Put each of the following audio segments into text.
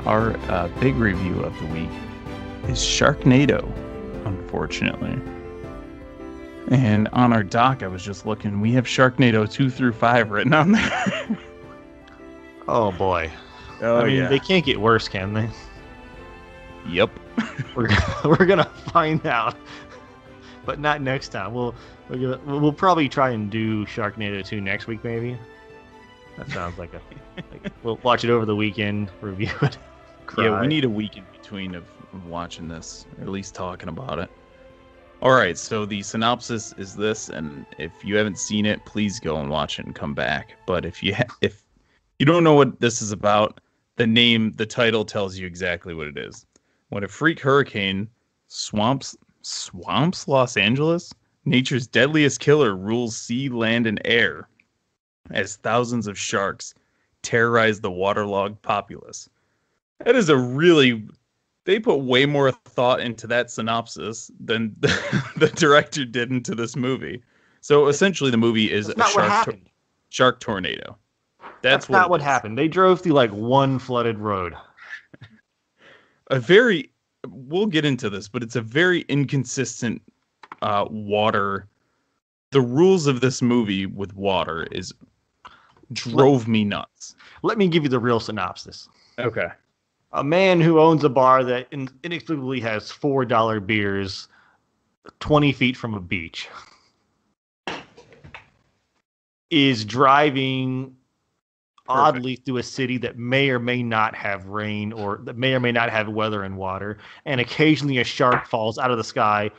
Our big review of the week is Sharknado, unfortunately. And on our doc, I was just looking, we have Sharknado 2 through 5 written on there. Oh boy. Oh, I mean, yeah. they can't get worse, can they? Yep. We're gonna find out, but not next time. We'll probably try and do Sharknado 2 next week, maybe. That sounds like we'll watch it over the weekend, review it. Cry. Yeah, we need a week in between of watching this, or at least talking about it. All right, so the synopsis is this, and if you haven't seen it, please go and watch it and come back. But if you don't know what this is about, the title tells you exactly what it is. When a freak hurricane swamps Los Angeles, nature's deadliest killer rules sea, land, and air as thousands of sharks terrorize the waterlogged populace. That is they put way more thought into that synopsis than the director did into this movie. So essentially the movie is a shark tornado. That's not what happened. They drove through like one flooded road. We'll get into this, but it's a very inconsistent water. The rules of this movie with water drove me nuts. Let me give you the real synopsis. Okay. A man who owns a bar that inexplicably has $4 beers 20 feet from a beach is driving oddly through a city that may or may not have rain or that may or may not have weather and water, and occasionally a shark falls out of the sky,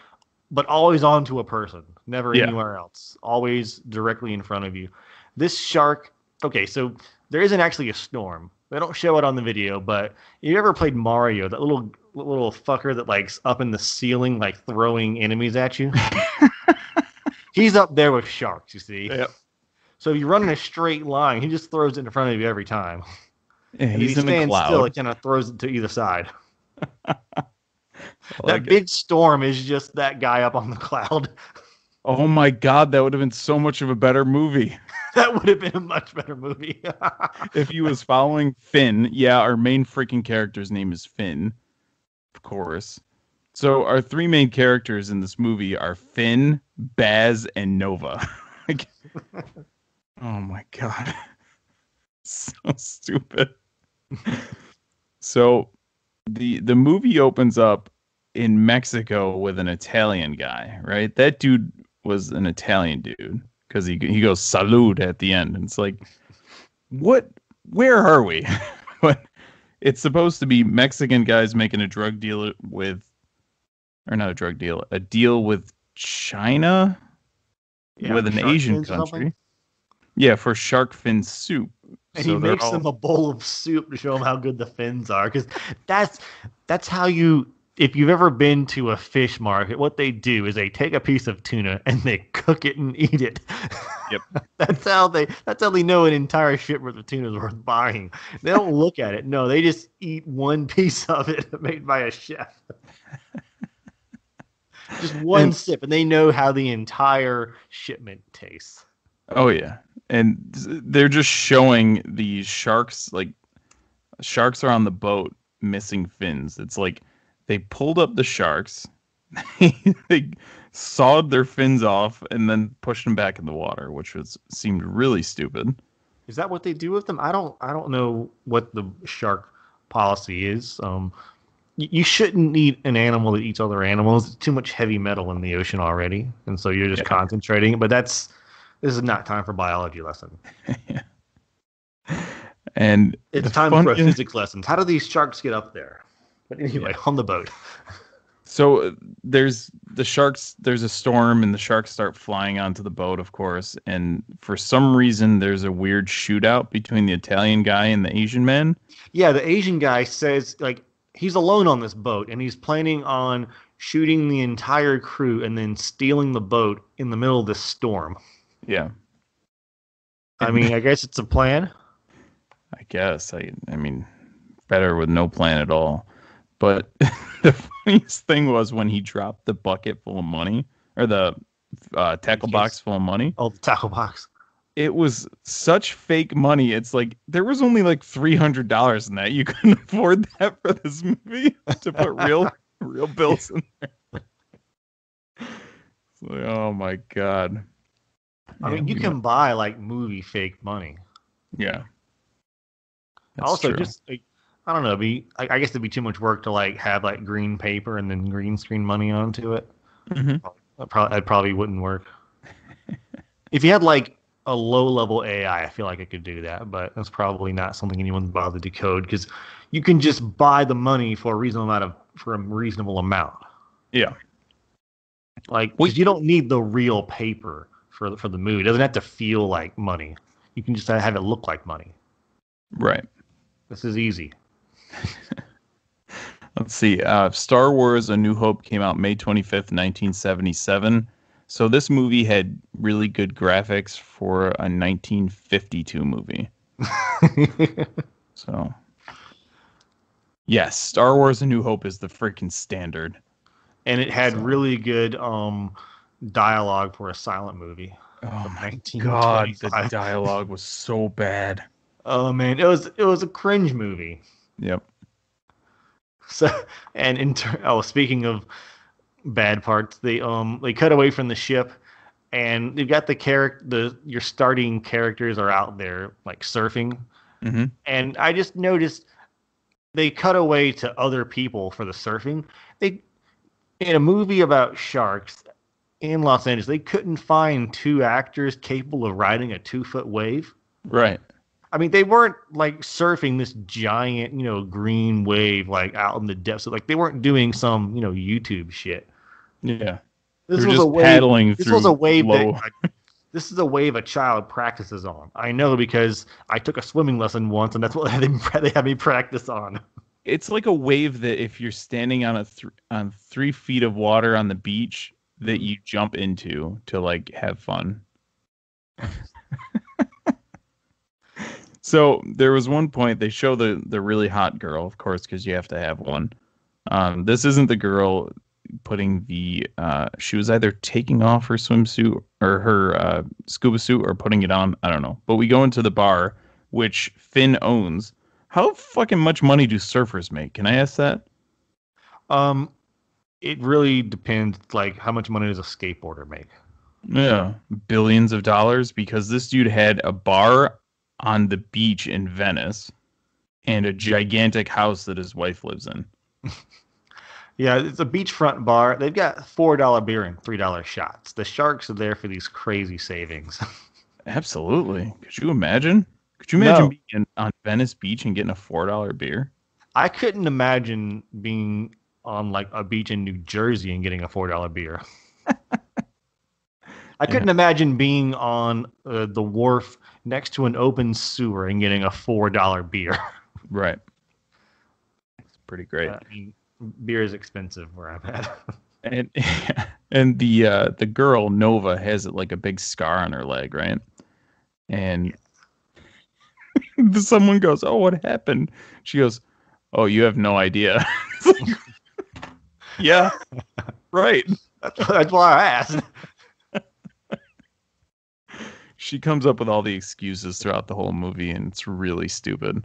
but always onto a person, never anywhere else, always directly in front of you. This shark, okay, so there isn't actually a storm. They don't show it on the video, but you ever played Mario, that little fucker that like's up in the ceiling, like throwing enemies at you? He's up there with sharks, you see? Yep. So if you run in a straight line, he just throws it in front of you every time. Yeah, he's in a cloud. Still, it kind of throws it to either side. That big storm is just that guy up on the cloud. Oh my God, that would have been so much of a better movie. That would have been a much better movie. If he was following Finn. Yeah, our main freaking character's name is Finn, of course. So our three main characters in this movie are Finn, Baz, and Nova. Oh my God. So stupid. So the movie opens up in Mexico with an Italian guy, right? That dude was an Italian dude because he goes salud at the end. And it's like, where are we? But it's supposed to be Mexican guys making a drug deal a deal with China, with an Asian country. Yeah, for shark fin soup. And so he makes them a bowl of soup to show them how good the fins are. Because that's how if you've ever been to a fish market, what they do is they take a piece of tuna and they cook it and eat it. Yep. That's how they know an entire shipment of tuna is worth buying. They don't look at it. No, they just eat one piece of it made by a chef. Just one sip, and they know how the entire shipment tastes. Oh, yeah. And they're just showing the sharks, like, sharks are on the boat missing fins. It's like they pulled up the sharks, they sawed their fins off, and then pushed them back in the water, which seemed really stupid. Is that what they do with them? I don't know what the shark policy is. You shouldn't eat an animal that eats other animals. It's too much heavy metal in the ocean already, and so you're just concentrating. But this is not time for biology lesson. Yeah. And it's time for physics lessons. How do these sharks get up there? But anyway, on the boat. So there's a storm, and the sharks start flying onto the boat, of course. And for some reason, there's a weird shootout between the Italian guy and the Asian man. Yeah, the Asian guy says, like, he's alone on this boat, and he's planning on shooting the entire crew and then stealing the boat in the middle of this storm. Yeah. I mean, I guess it's a plan. I guess. I mean, better with no plan at all. But the funniest thing was when he dropped the bucket full of money, or the tackle box full of money. Oh, the tackle box. it was such fake money. It's like there was only like $300 in that. You couldn't afford that for this movie to put real bills in there. It's like, oh my god. I Yeah, mean, you can buy like movie fake money. Yeah. That's Also, true. just like, I don't know, I guess it'd be too much work to like have like green paper and then green screen money onto it. Mhm. That probably wouldn't work. If you had like a low level AI, I feel like it could do that, but that's probably not something anyone's bothered to code because you can just buy the money for a reasonable amount. Yeah. Like, Wait. because you don't need the real paper for the movie. It doesn't have to feel like money. You can just have it look like money. Right. This is easy. Let's see. Star Wars: A New Hope came out May 25th, 1977. So this movie had really good graphics for a 1952 movie. So, yes, Star Wars: A New Hope is the freaking standard. And it had So, really good dialogue for a silent movie oh from my god, the 1925. dialogue was so bad. Oh man, it was a cringe movie. Yep. So speaking of bad parts, they cut away from the ship, and they've got your starting characters are out there like surfing, Mm-hmm. and I just noticed they cut away to other people for the surfing. They In a movie about sharks in Los Angeles, they couldn't find two actors capable of riding a 2-foot wave. Right. I mean, they weren't like surfing this giant, green wave like out in the depths. Like they weren't doing some, YouTube shit. Yeah. This They're was a just wave. paddling This was a through wave that. low. This is a wave a child practices on. I know because I took a swimming lesson once, and that's what they had me practice on. It's like a wave that if you're standing on on 3 feet of water on the beach that you jump into to like have fun. So there was one point they show the really hot girl, of course, because you have to have one. This isn't the girl putting the she was either taking off her swimsuit or her scuba suit or putting it on. I don't know. But we go into the bar, which Finn owns. How fucking much money do surfers make? Can I ask that? Um, it really depends. Like, how much money does a skateboarder make? Yeah, billions of dollars because this dude had a bar on the beach in Venice and a gigantic house that his wife lives in. Yeah, it's a beachfront bar. They've got $4 beer and $3 shots. The Sharks are there for these crazy savings. Absolutely. Could you imagine? Could you imagine No, being on Venice Beach and getting a $4 beer? I couldn't imagine being on like a beach in New Jersey and getting a $4 beer. I Yeah, couldn't imagine being on the wharf next to an open sewer and getting a $4 beer. right. It's pretty great. I mean, beer is expensive where I'm at. And and the girl Nova has like a big scar on her leg, right? And someone goes, "Oh, what happened?" She goes, "Oh, you have no idea." It's like, yeah, right. That's why I asked. She comes up with all the excuses throughout the whole movie, and it's really stupid.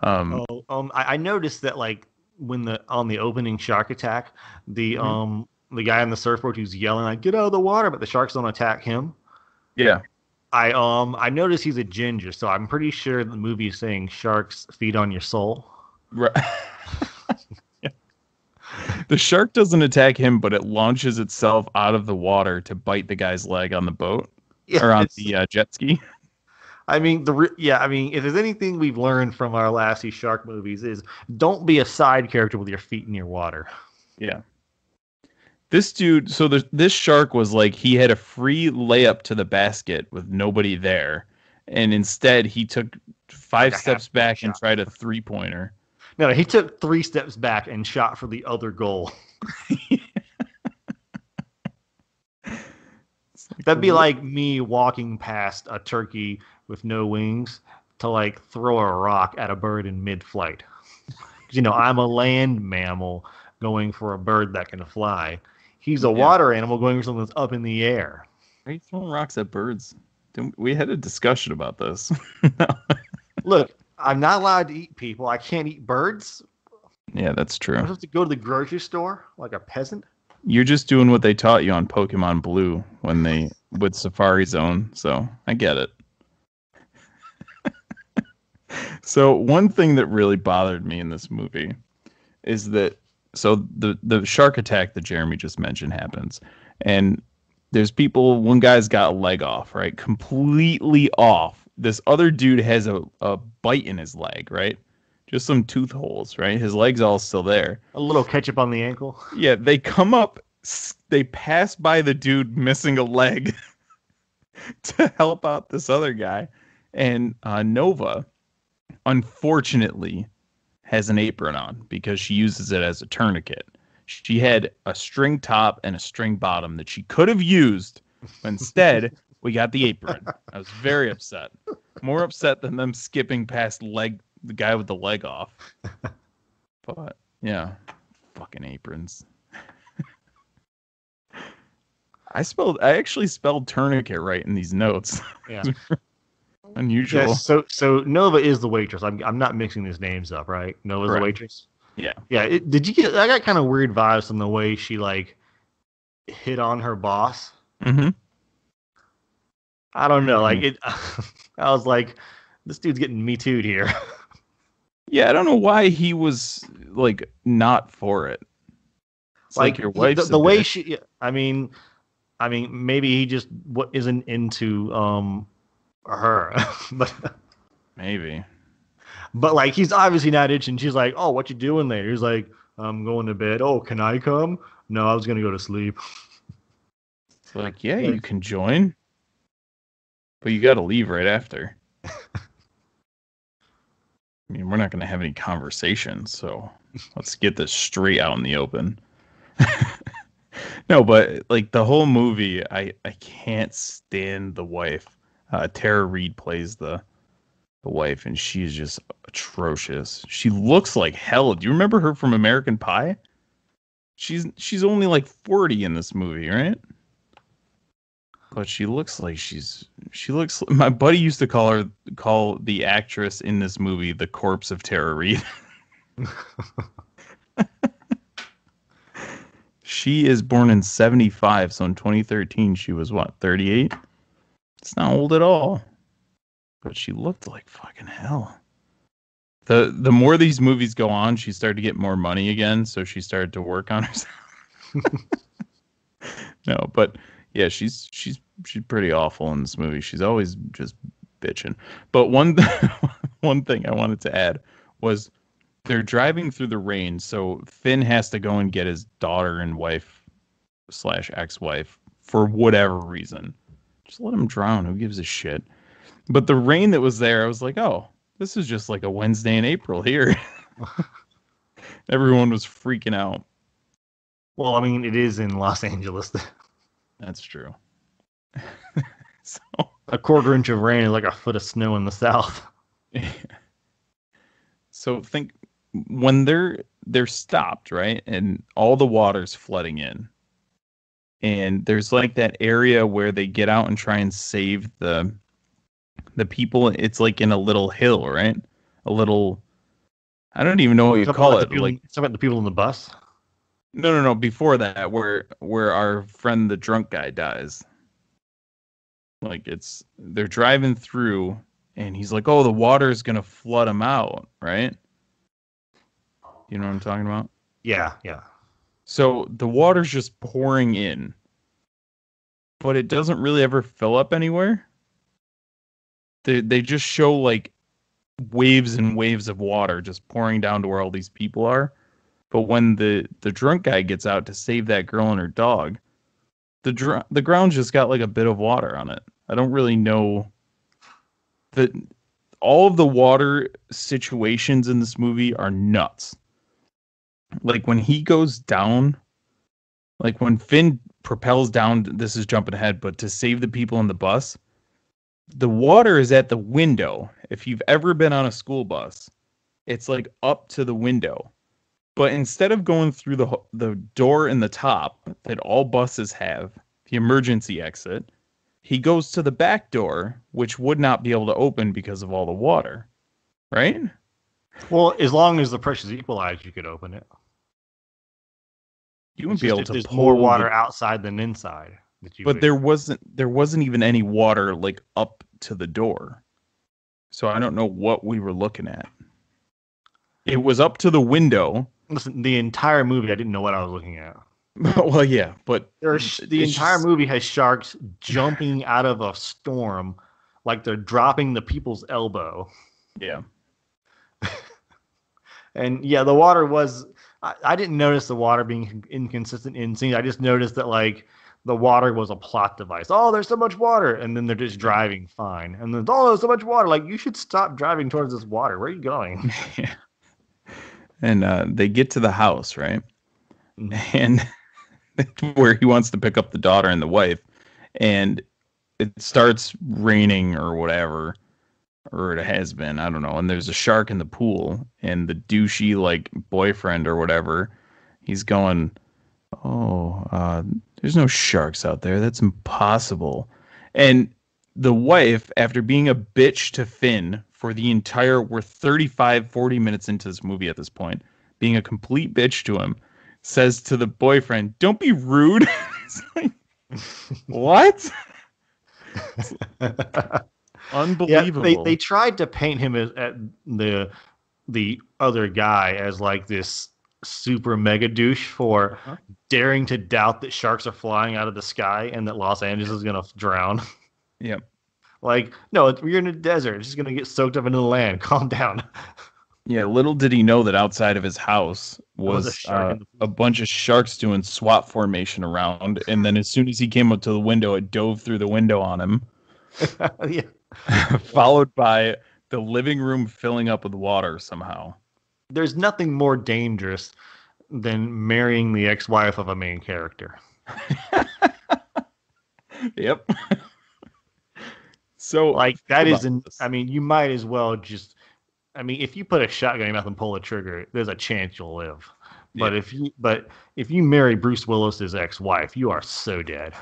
Um, I noticed that like when on the opening shark attack, mhm. the guy on the surfboard who's yelling like "Get out of the water," but the sharks don't attack him. Yeah, I noticed he's a ginger, so I'm pretty sure the movie is saying sharks feed on your soul. right. The shark doesn't attack him, but it launches itself out of the water to bite the guy's leg on the boat Yeah, or on it's. the jet ski. I mean, I mean, if there's anything we've learned from our last few shark movies is don't be a side character with your feet near water. Yeah. This dude, so this shark was like he had a free layup to the basket with nobody there, and instead he took Like five a half steps step back and shot. tried a 3-pointer. No, he took 3 steps back and shot for the other goal. It's like That'd be what? like me walking past a turkey with no wings to like throw a rock at a bird in mid-flight. 'Cause, I'm a land mammal going for a bird that can fly. He's a Yeah. water animal going for something that's up in the air. Why are you throwing rocks at birds? We had a discussion about this. Look, I'm not allowed to eat people. I can't eat birds. Yeah, that's I'm true. supposed to go to the grocery store like a peasant. You're just doing what they taught you on Pokemon Blue with Safari Zone, so I get it. So one thing that really bothered me in this movie is that the shark attack that Jeremy just mentioned happens, and there's people. One guy's got a leg off, right, completely off. This other dude has a bite in his leg, right, just some tooth holes, right. His leg's all still there. A little ketchup on the ankle. Yeah, they come up, they pass by the dude missing a leg to help out this other guy, and Nova, unfortunately, has an apron on because she uses it as a tourniquet. She had a string top and a string bottom that she could have used, but instead we got the apron. I was very upset. More upset than them skipping past the guy with the leg off. But yeah, fucking aprons. I actually spelled tourniquet right in these notes. Yeah. Unusual. Yes, so Nova is the waitress. I'm not mixing these names up, right? Nova's the waitress. Yeah. Yeah. Did you get? I got kind of weird vibes from the way she like hit on her boss. Mm-hmm. I don't know. Like it. I was like, this dude's getting me too'd here. Yeah, I don't know why he was like not for it. It's like your wife's the way she. I mean, maybe he just isn't into her, but maybe. But like he's obviously not itching. She's like, "Oh, what you doing later?" He's like, "I'm going to bed." "Oh, can I come?" "No, I was gonna go to sleep." It's like, yeah, you can join, but you got to leave right after. I mean, we're not gonna have any conversations, so let's get this straight out in the open. No, but like the whole movie, I can't stand the wife. Tara Reid plays the wife, and she's just atrocious. She looks like hell. Do you remember her from American Pie? She's only like 40 in this movie, right? But she looks like my buddy used to call the actress in this movie the corpse of Tara Reid. She is born in 75, so in 2013 she was what, 38? It's not old at all. But she looked like fucking hell. The more these movies go on, she started to get more money again, so she started to work on herself. No, but yeah, she's pretty awful in this movie. She's always just bitching. But one thing I wanted to add was they're driving through the rain, so Finn has to go and get his daughter and wife / ex-wife for whatever reason. Just let him drown. Who gives a shit? But the rain that was there, I was like, oh, this is just like a Wednesday in April here. Everyone was freaking out. Well, I mean, it is in Los Angeles. That's true. So a quarter inch of rain is like a foot of snow in the south. So think when they're stopped, right? And all the water's flooding in. And there's like that area where they get out and try and save the people. It's like in a little hill, right? A little, I don't even know what you call it. Like something about the people in the bus. No. Before that, where our friend the drunk guy dies. Like they're driving through, and he's like, "Oh, the water is gonna flood him out," right? You know what I'm talking about? Yeah. So the water's just pouring in, but it doesn't really ever fill up anywhere. They just show like waves and waves of water just pouring down to where all these people are. But when the drunk guy gets out to save that girl and her dog, the ground just got like a bit of water on it. I don't really know that all of the water situations in this movie are nuts. Like when he goes down, like when Finn propels down, this is jumping ahead, but to save the people in the bus, the water is at the window. If you've ever been on a school bus, it's like up to the window. But instead of going through the door in the top that all buses have, the emergency exit, he goes to the back door, which would not be able to open because of all the water, right? Well, as long as the pressure's equalized, you could open it. You wouldn't It's be just able if to there's more pull water the, outside than inside that you but would. there wasn't even any water like up to the door. So I don't know what we were looking at. It was up to the window. Listen, the entire movie, I didn't know what I was looking at. Well, yeah, but The it's entire just, movie has sharks jumping out of a storm like they're dropping the people's elbow. yeah. And yeah, the water was. I didn't notice the water being inconsistent in scenes. I just noticed that like the water was a plot device. Oh, there's so much water, and then they're just driving fine. And then oh, there's so much water. Like you should stop driving towards this water. Where are you going? Yeah. And they get to the house, right? Mhm. And where he wants to pick up the daughter and the wife, and it starts raining or whatever, or it has been, I don't know. And there's a shark in the pool, and the douchey like boyfriend or whatever, he's going, "Oh, there's no sharks out there. That's impossible." And the wife, after being a bitch to Finn for the entire, we're 35, 40 minutes into this movie at this point, being a complete bitch to him, says to the boyfriend, "Don't be rude." It's like, what? Yeah, Unbelievable. they tried to paint him as at the other guy as like this super mega douche for Uh-huh. daring to doubt that sharks are flying out of the sky and that Los Angeles is gonna drown. Yep. Like, no, you're in a desert. It's just gonna get soaked up into the land. Calm down. Yeah, little did he know that outside of his house There was a was shark in the a bunch of sharks doing SWAT formation around, and then as soon as he came up to the window, it dove through the window on him, yeah. followed by the living room filling up with water somehow. There's nothing more dangerous than marrying the ex-wife of a main character. Yep. So Like think that about isn't. this. I mean, you might as well just. I mean, if you put a shotgun in your mouth and pull the trigger, there's a chance you'll live. Yeah. If you marry Bruce Willis's ex-wife, you are so dead.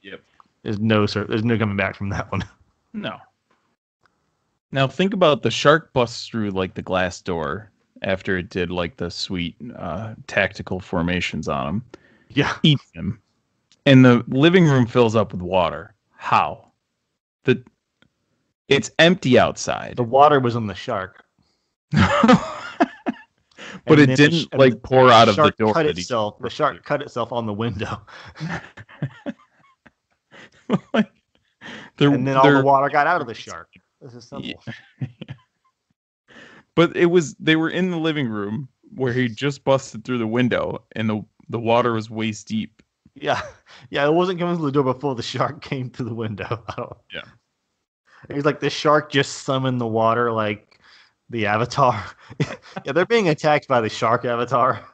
Yep. There's no coming back from that one. No. Now think about the shark busts through like the glass door after it did like the sweet tactical formations on him, Yeah. eats him, and the living room fills up with water. How? The It's empty outside. The water was on the shark. But And it then didn't and like pour out of the shark door cut that he itself. The shark cut itself on the window, like they're and then all the water got out of the shark. This is simple. Yeah. But they were in the living room where he just busted through the window and the water was waist deep. Yeah, yeah. It wasn't coming through the door before the shark came through the window. Yeah. It was like the shark just summoned the water, like the Avatar. Yeah, they're being attacked by the shark Avatar.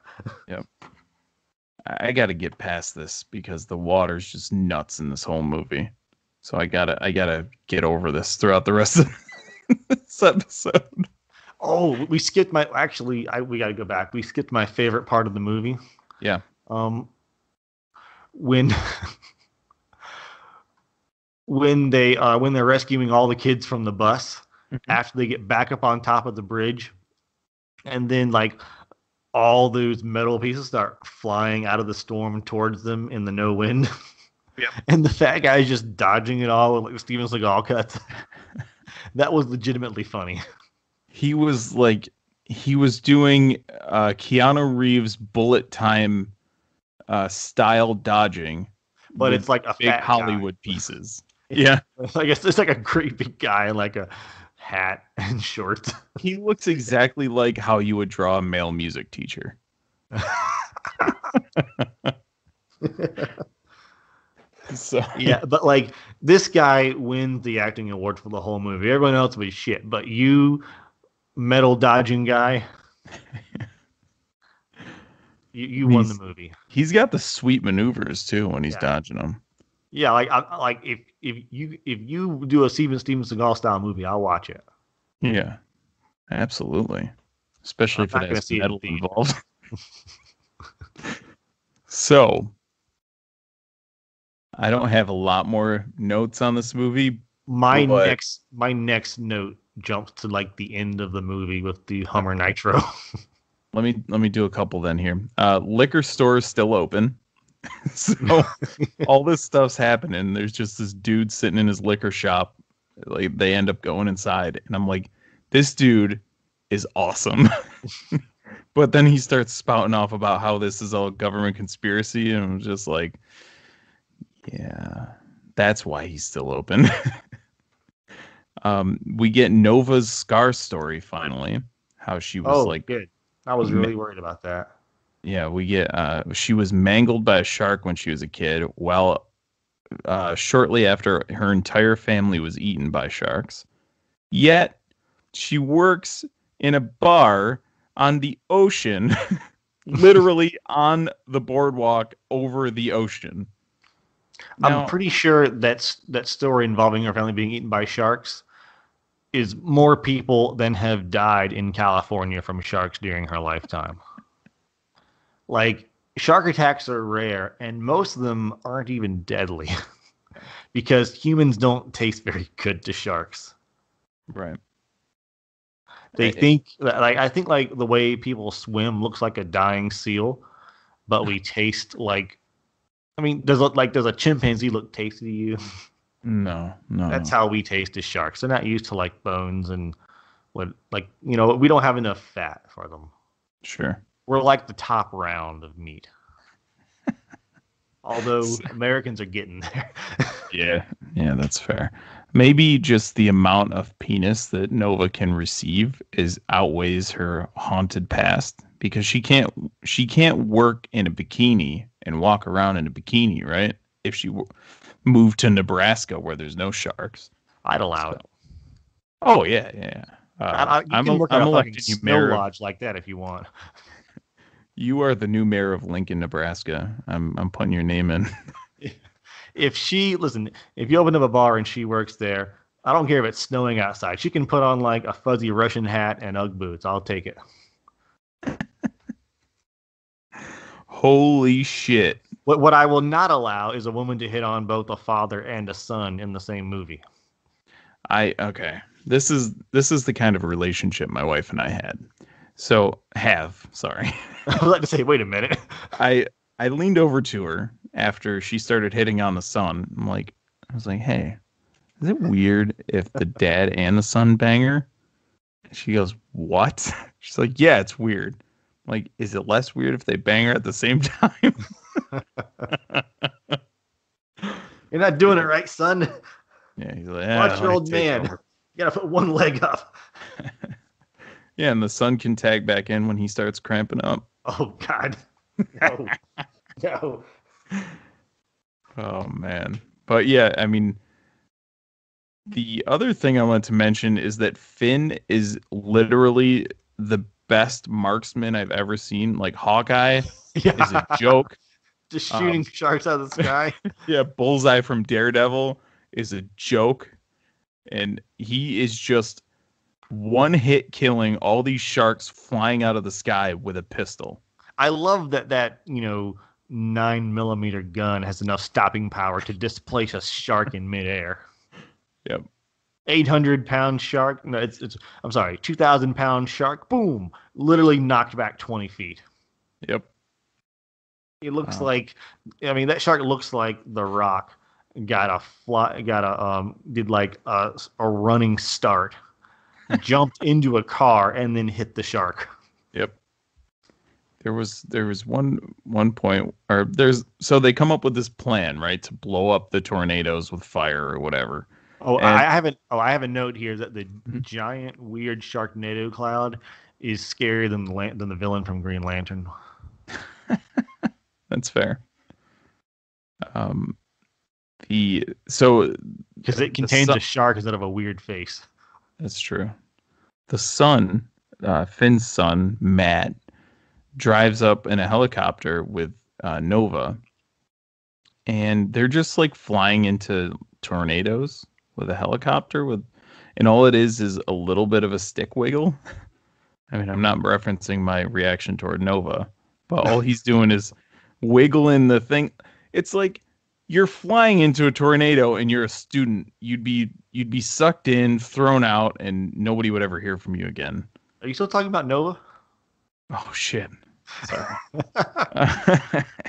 Yep. I got to get past this because the water's just nuts in this whole movie. So I gotta get over this throughout the rest of this episode. Oh, we skipped my. Actually, we got to go back. We skipped my favorite part of the movie. Yeah. When when they're rescuing all the kids from the bus after they get back up on top of the bridge, and then like all those metal pieces start flying out of the storm towards them in the no wind. Yep. And the fat guy's just dodging it all with like Steven Seagal cuts. That was legitimately funny. He was doing Keanu Reeves bullet time style dodging, But with it's like a big fat Hollywood pieces. Yeah. Like it's like a great big guy in like a hat and shorts. He looks exactly like how you would draw a male music teacher. So Yeah, but like this guy wins the acting award for the whole movie. Everyone else was shit, but you, metal dodging guy, you won the movie. he's got the sweet maneuvers too when he's Yeah. dodging them. Yeah, like if you do a Steven Seagal style movie, I'll watch it. Yeah, absolutely. Especially I'm if not it gonna has see it metal in theaters. involved. So I don't have a lot more notes on this movie, My but next note jumps to like the end of the movie with the Hummer Nitro. let me do a couple then here. Liquor store is still open. So all this stuff's happening. There's just this dude sitting in his liquor shop. Like they end up going inside, and I'm like, this dude is awesome. But then he starts spouting off about how this is all government conspiracy, and I'm just like, yeah, that's why he's still open. We get Nova's scar story finally. How she was Oh, like, good. I was ma- really worried about that. yeah, we get she was mangled by a shark when she was a kid. Well, shortly after her entire family was eaten by sharks. Yet she works in a bar on the ocean, literally on the boardwalk over the ocean. I'm Now, pretty sure that story involving her family being eaten by sharks is more people than have died in California from sharks during her lifetime. Like shark attacks are rare, and most of them aren't even deadly because humans don't taste very good to sharks. right. They think like I think like the way people swim looks like a dying seal, but we taste like I mean, does a chimpanzee look tasty to you? No, no, That's no. how we taste as sharks. They're not used to like bones and what like we don't have enough fat for them. Sure. We're like the top round of meat. Although Americans are getting there. Yeah, yeah, that's fair. Maybe just the amount of penis that Nova can receive is outweighs her haunted past because she can't work in a bikini and walk around in a bikini, right? If she moved to Nebraska where there's no sharks. I'd allow So, it. oh yeah, yeah. You can work at I'm a fucking electing you snow mayor of. lodge like that if you want. You are the new mayor of Lincoln, Nebraska. I'm putting your name in. If she listen, if you open up a bar and she works there, I don't care if it's snowing outside. She can put on like a fuzzy Russian hat and UGG boots. I'll take it. Holy shit. What I will not allow is a woman to hit on both a father and a son in the same movie. I okay. This is the kind of relationship my wife and I had. Sorry. I would like to say, wait a minute. I I leaned over to her after she started hitting on the son. I was like, "Hey, is it weird if the dad and the son bang her?" She goes, "What?" She's like, "Yeah, it's weird." I'm like, is it less weird if they bang her at the same time? You're not doing it right, son. Yeah, he's like, "Yeah, Watch your let me old take man. over." You gotta put one leg up. Yeah, and the son can tag back in when he starts cramping up. Oh God. No. No. Oh man. But yeah, I mean, the other thing I want to mention is that Finn is literally the best marksman I've ever seen. Like Hawkeye is a Yeah. joke. Just shooting Um, sharks out of the sky. yeah, Bullseye from Daredevil is a joke, and he is just one hit killing all these sharks flying out of the sky with a pistol. I love that 9 millimeter gun has enough stopping power to displace a shark in midair. Yep. 800-pound shark. No, it's I'm sorry, 2,000-pound shark. Boom! Literally knocked back 20 feet. Yep. It looks Um, like, I mean, that shark looks like The Rock did like a running start, jumped into a car, and then hit the shark. yep. There was one point or there's so they come up with this plan, right, to blow up the tornadoes with fire or whatever. Oh, And I have a note here that the giant weird Sharknado cloud is scarier than the villain from Green Lantern that's fair. Um, the so because it the contains sun, a shark instead of a weird face. that's true. The son, Finn's son, Matt, drives up in a helicopter with Nova, and they're just like flying into tornadoes with a helicopter and all it is a little bit of a stick wiggle. I mean, I'm not referencing my reaction toward Nova, but all he's doing is wiggling the thing. It's like You're flying into a tornado and you're a student. You'd be sucked in, thrown out, and nobody would ever hear from you again. Are you still talking about Nova? Oh shit. Sorry.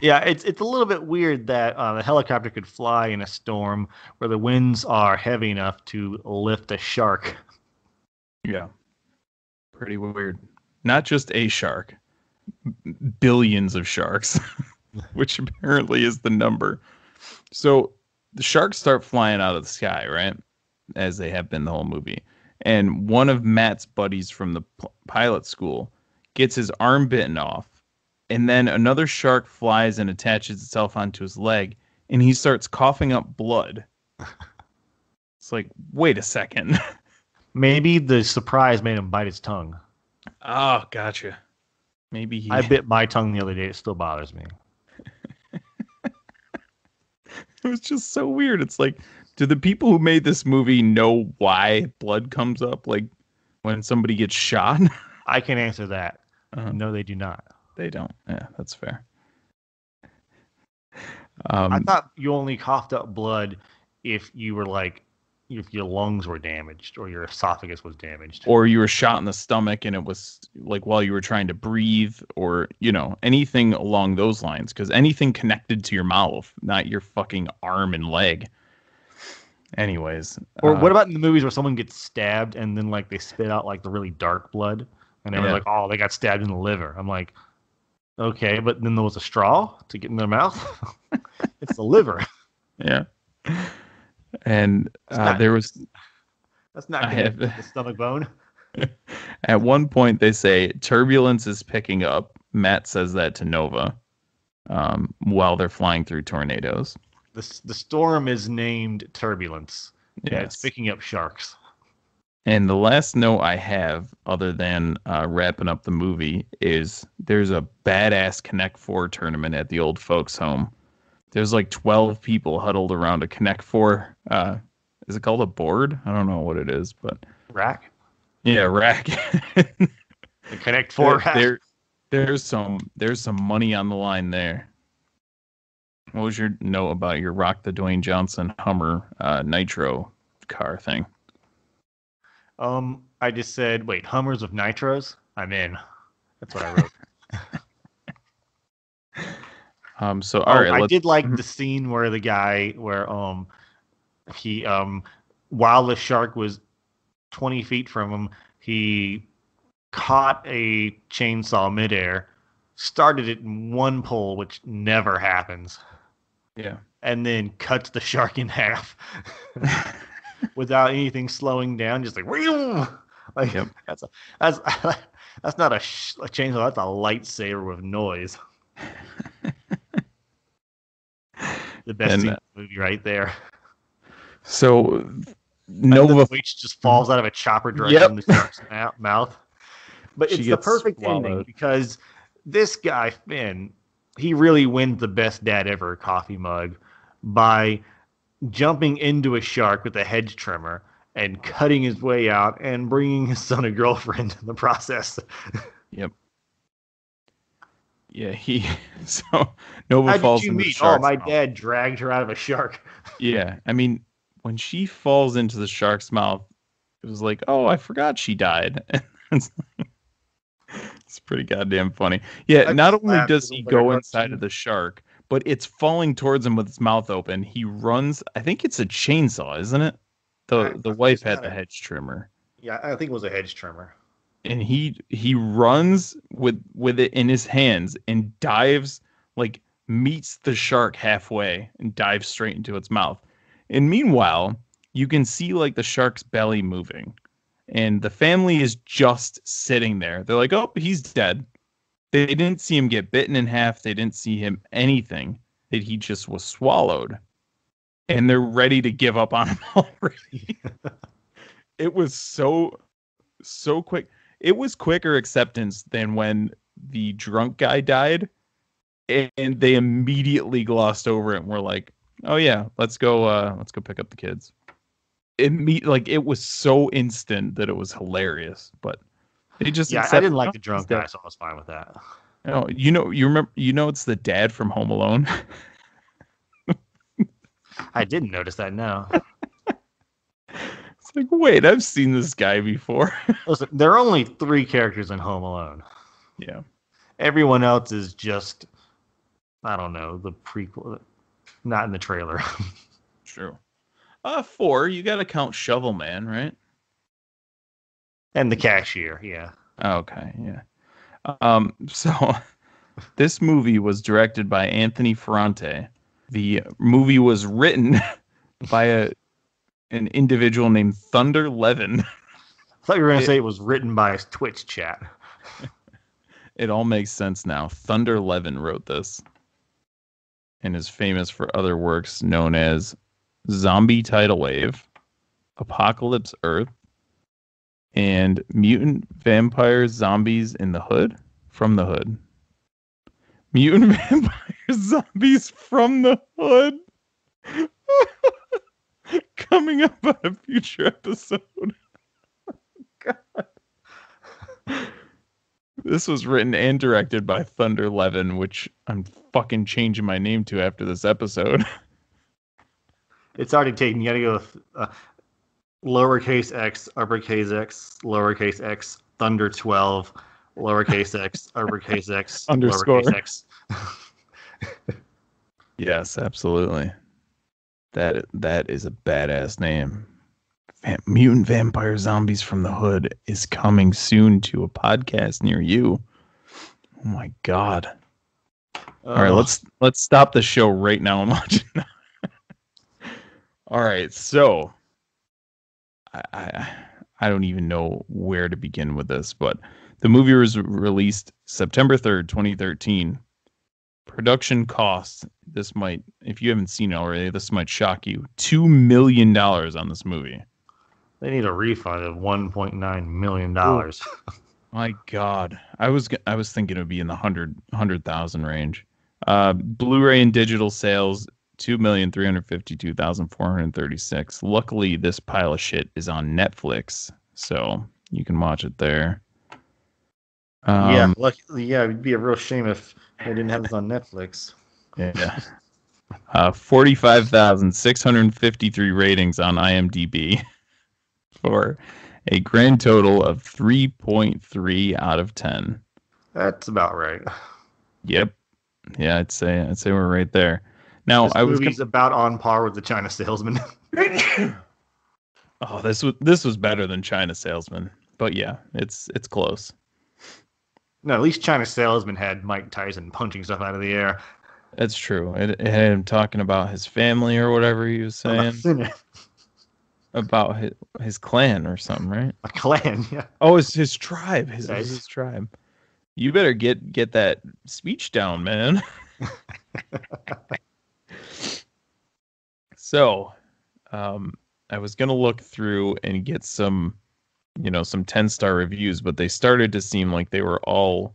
Yeah, it's a little bit weird that the helicopter could fly in a storm where the winds are heavy enough to lift a shark. Yeah. Pretty weird. Not just a shark, billions of sharks, which apparently is the number. So the sharks start flying out of the sky, right? As they have been the whole movie. And one of Matt's buddies from the pilot school gets his arm bitten off. And then another shark flies and attaches itself onto his leg. And he starts coughing up blood. It's like, wait a second. Maybe the surprise made him bite his tongue. Oh, gotcha. Maybe he... I bit my tongue the other day. It still bothers me. It was just so weird. It's like, do the people who made this movie know why blood comes up? Like when somebody gets shot? I can answer that. No, they do not. They don't. Yeah, that's fair. I thought you only coughed up blood if you were like, if your lungs were damaged or your esophagus was damaged. Or you were shot in the stomach and it was like while you were trying to breathe, or, you know, anything along those lines. Because anything connected to your mouth, not your fucking arm and leg. Anyways. Or what about in the movies where someone gets stabbed and then like they spit out like the really dark blood and they were like, oh, they got stabbed in the liver. I'm like, okay, but then there was a straw to get in their mouth. It's the liver. Yeah. And there was... That's not connected to the stomach bone. At one point, they say turbulence is picking up. Matt says that to Nova while they're flying through tornadoes. The storm is named Turbulence. Yeah, it's picking up sharks. And the last note I have, other than wrapping up the movie, is there's a badass Connect 4 tournament at the old folks' home. There's like 12 people huddled around a Connect 4. Is it called a board? I don't know what it is, but... Rack? Yeah, rack. The Connect 4 rack. There's some money on the line there. What was your note about your Rock the Dwayne Johnson Hummer Nitro car thing? I just said, wait, Hummers with nitros? I'm in. That's what I wrote. All right. I did like the scene where the guy, where he while the shark was 20 feet from him, he caught a chainsaw midair, started it in one pull, which never happens. Yeah. And then cuts the shark in half without anything slowing down, just like, like yep. That's not a chainsaw, that's a lightsaber with noise. The best scene in the movie right there. So Nova Witch just falls out of a chopper directly in the shark's mouth. But it's the perfect ending because this guy, Finn, he really wins the best dad ever coffee mug by jumping into a shark with a hedge trimmer and cutting his way out and bringing his son a girlfriend in the process. Yep. Yeah, so Nova falls into the shark's mouth. Dad dragged her out of a shark. Yeah, I mean, when she falls into the shark's mouth, it was like, oh, I forgot she died. It's pretty goddamn funny. Yeah, not only does he go inside of the shark, but it's falling towards him with its mouth open. He runs. I think it's a chainsaw, isn't it? The wife had the hedge trimmer. Yeah, I think it was a hedge trimmer. And he runs with it in his hands and dives, like meets the shark halfway and dives straight into its mouth. And meanwhile, you can see like the shark's belly moving. And the family is just sitting there. They're like, oh, he's dead. They didn't see him get bitten in half. They didn't see him anything. That he just was swallowed. And they're ready to give up on him already. It was so quick. It was quicker acceptance than when the drunk guy died. And they immediately glossed over it and were like, oh yeah, let's go pick up the kids. It was so instant that it was hilarious, but they just I didn't like the drunk guy, so I was fine with that. Oh, you remember it's the dad from Home Alone. I didn't notice that, no. It's like, wait, I've seen this guy before. Listen, there are only 3 characters in Home Alone. Yeah. Everyone else is just, I don't know, the prequel, not in the trailer. True. 4, you got to count Shovel Man, right? And the cashier, yeah. Okay, yeah. So this movie was directed by Anthony Ferrante. The movie was written by an individual named Thunder Levin. I thought you were going to say it was written by a Twitch chat. It all makes sense now. Thunder Levin wrote this and is famous for other works known as Zombie Tidal Wave, Apocalypse Earth, and Mutant Vampire Zombies in the Hood? From the Hood. Mutant Vampire Zombies from the Hood. Coming up on a future episode. God. This was written and directed by Thunder Levin, which I'm fucking changing my name to after this episode. It's already taken. You got to go with lowercase x, uppercase x, lowercase x, Thunder 12, lowercase x, uppercase x, Underscore. lowercase x. Yes, absolutely. That is a badass name. Mutant Vampire Zombies from the Hood is coming soon to a podcast near you. Oh my god. All right, let's stop the show right now and watch it now. All right, so I don't even know where to begin with this, but the movie was released September 3rd, 2013. Production cost, this might, if you haven't seen it already, this might shock you. $2 million on this movie. They need a refund of $1.9 million. My God, I was thinking it would be in the 100,000 range. Blu-ray and digital sales 2,352,436. Luckily, this pile of shit is on Netflix, so you can watch it there. Yeah, it'd be a real shame if they didn't have this on Netflix. Yeah. 45,653 ratings on IMDb for a grand total of 3.3 out of 10. That's about right. Yep. Yeah, I'd say we're right there. Now, this movie's about on par with The China Salesman. Oh, this was better than China Salesman, but yeah, it's close. No, at least China Salesman had Mike Tyson punching stuff out of the air. That's true. It had him talking about his family or whatever he was saying. About his clan or something, right? A clan, yeah. Oh, it's his tribe. His tribe. You better get that speech down, man. So, I was gonna look through and get some 10-star reviews, but they started to seem like they were all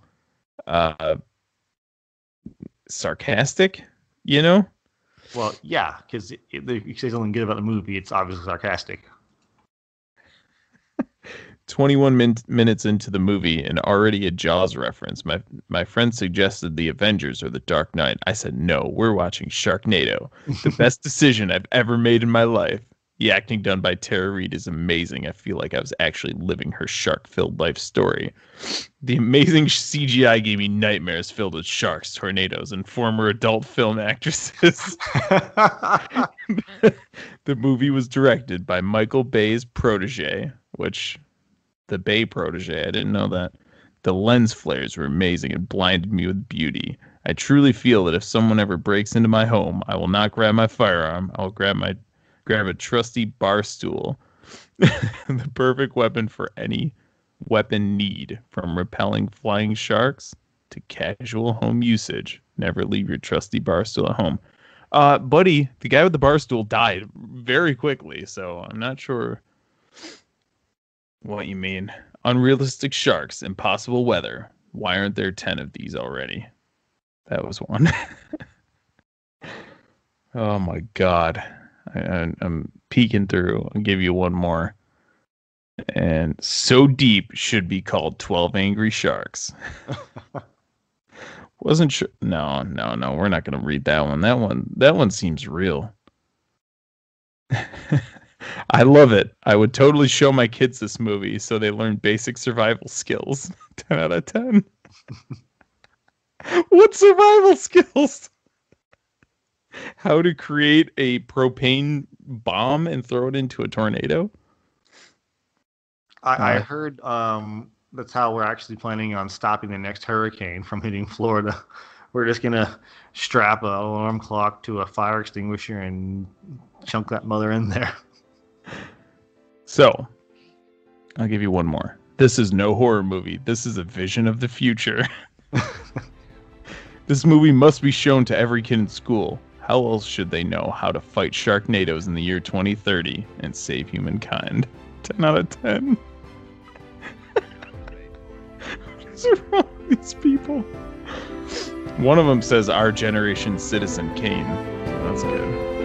sarcastic, Well, yeah, because you say something good about the movie, it's obviously sarcastic. 21 minutes into the movie and already a Jaws reference. My friend suggested The Avengers or The Dark Knight. I said, no, we're watching Sharknado. The best decision I've ever made in my life. The acting done by Tara Reid is amazing. I feel like I was actually living her shark-filled life story. The amazing CGI gave me nightmares filled with sharks, tornadoes, and former adult film actresses. The movie was directed by Michael Bay's protege, the Bay protege, I didn't know that. The lens flares were amazing and blinded me with beauty. I truly feel that if someone ever breaks into my home, I will not grab my firearm. I'll grab a trusty bar stool. The perfect weapon for any weapon need, from repelling flying sharks to casual home usage. Never leave your trusty bar stool at home. Buddy, the guy with the bar stool died very quickly, so I'm not sure what you mean. Unrealistic sharks, impossible weather. Why aren't there 10 of these already? That was one. Oh my God. I'm peeking through. I'll give you one more. And so deep should be called 12 Angry Sharks. Wasn't sure. No. We're not going to read that one. That one seems real. I love it. I would totally show my kids this movie so they learn basic survival skills. 10 out of 10. What survival skills? How to create a propane bomb and throw it into a tornado? I heard that's how we're actually planning on stopping the next hurricane from hitting Florida. We're just gonna strap an alarm clock to a fire extinguisher and chunk that mother in there. So, I'll give you one more. This is no horror movie. This is a vision of the future. This movie must be shown to every kid in school. How else should they know how to fight Sharknadoes in the year 2030 and save humankind? 10 out of 10. What's wrong with these people? One of them says Our Generation Citizen Kane. So that's good.